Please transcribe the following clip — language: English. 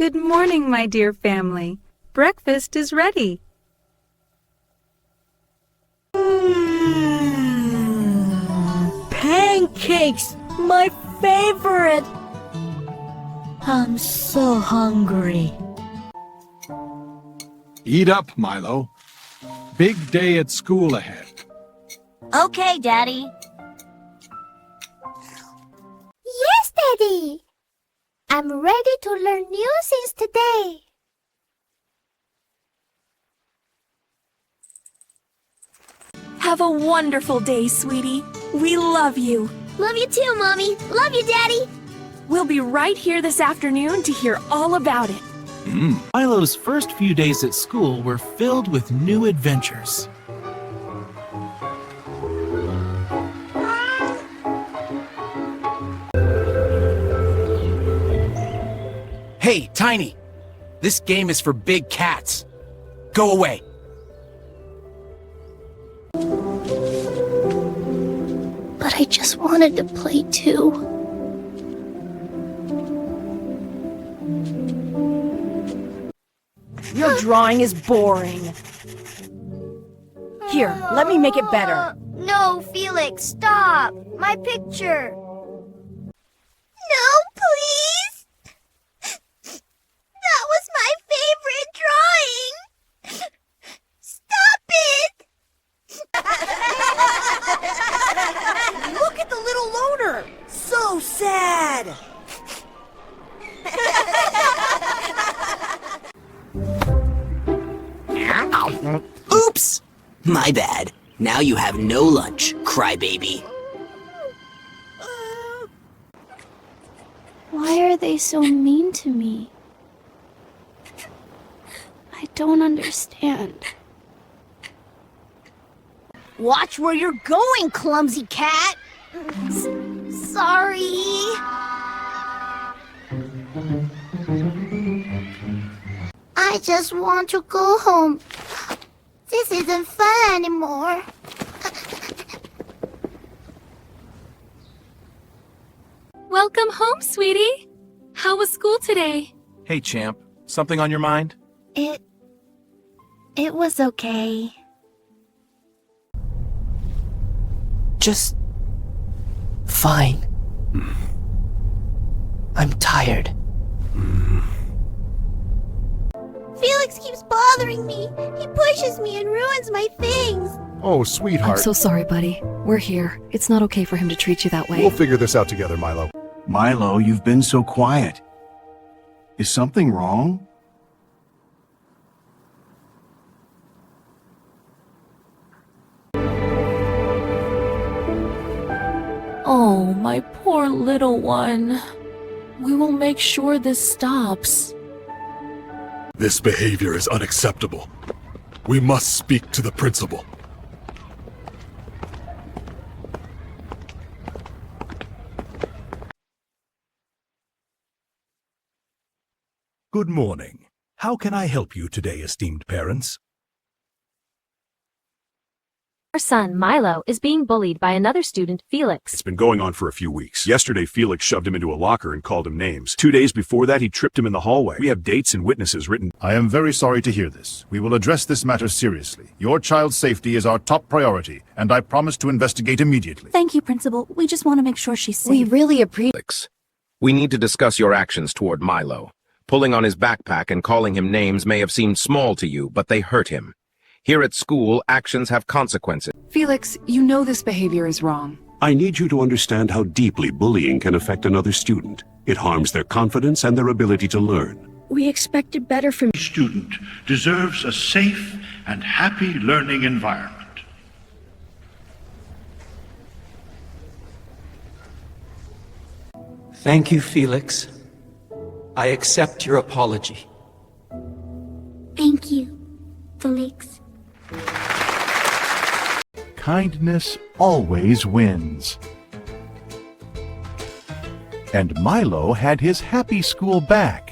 Good morning, my dear family. Breakfast is ready. Pancakes! My favorite! I'm so hungry. Eat up, Milo. Big day at school ahead. Okay, Daddy. Yes, Daddy! I'm ready to learn new things today. Have a wonderful day, sweetie. We love you. Love you too, Mommy. Love you, Daddy. We'll be right here this afternoon to hear all about it. Milo's first few days at school were filled with new adventures. Hey, Tiny! This game is for big cats. Go away. But I just wanted to play too. Your drawing is boring. Here, let me make it better. No, Felix, stop. My picture. No, please. That was my favorite drawing. Stop it. Look at the little loner. So sad. Oops! My bad. Now you have no lunch, crybaby. Why are they so mean to me? I don't understand. Watch where you're going, clumsy cat. Sorry. I just want to go home. This isn't fun anymore. Welcome home, sweetie. How was school today? Hey, champ. Something on your mind? It was okay. Just fine. I'm tired. Felix keeps bothering me. He pushes me and ruins my things. Oh, sweetheart. I'm so sorry, buddy. We're here. It's not okay for him to treat you that way. We'll figure this out together, Milo. Milo, you've been so quiet. Is something wrong? Oh, my poor little one. We will make sure this stops. This behavior is unacceptable. We must speak to the principal. Good morning. How can I help you today, esteemed parents? Our son, Milo, is being bullied by another student, Felix. It's been going on for a few weeks. Yesterday, Felix shoved him into a locker and called him names. 2 days before that, he tripped him in the hallway. We have dates and witnesses written. I am very sorry to hear this. We will address this matter seriously. Your child's safety is our top priority, and I promise to investigate immediately. Thank you, Principal. We just want to make sure she's safe. We really appreciate. We need to discuss your actions toward Milo. Pulling on his backpack and calling him names may have seemed small to you, but they hurt him. Here at school, actions have consequences. Felix, you know this behavior is wrong. I need you to understand how deeply bullying can affect another student. It harms their confidence and their ability to learn. We expected better from Each student deserves a safe and happy learning environment. Thank you, Felix. I accept your apology. Thank you, Felix. Kindness always wins. And Milo had his happy school back.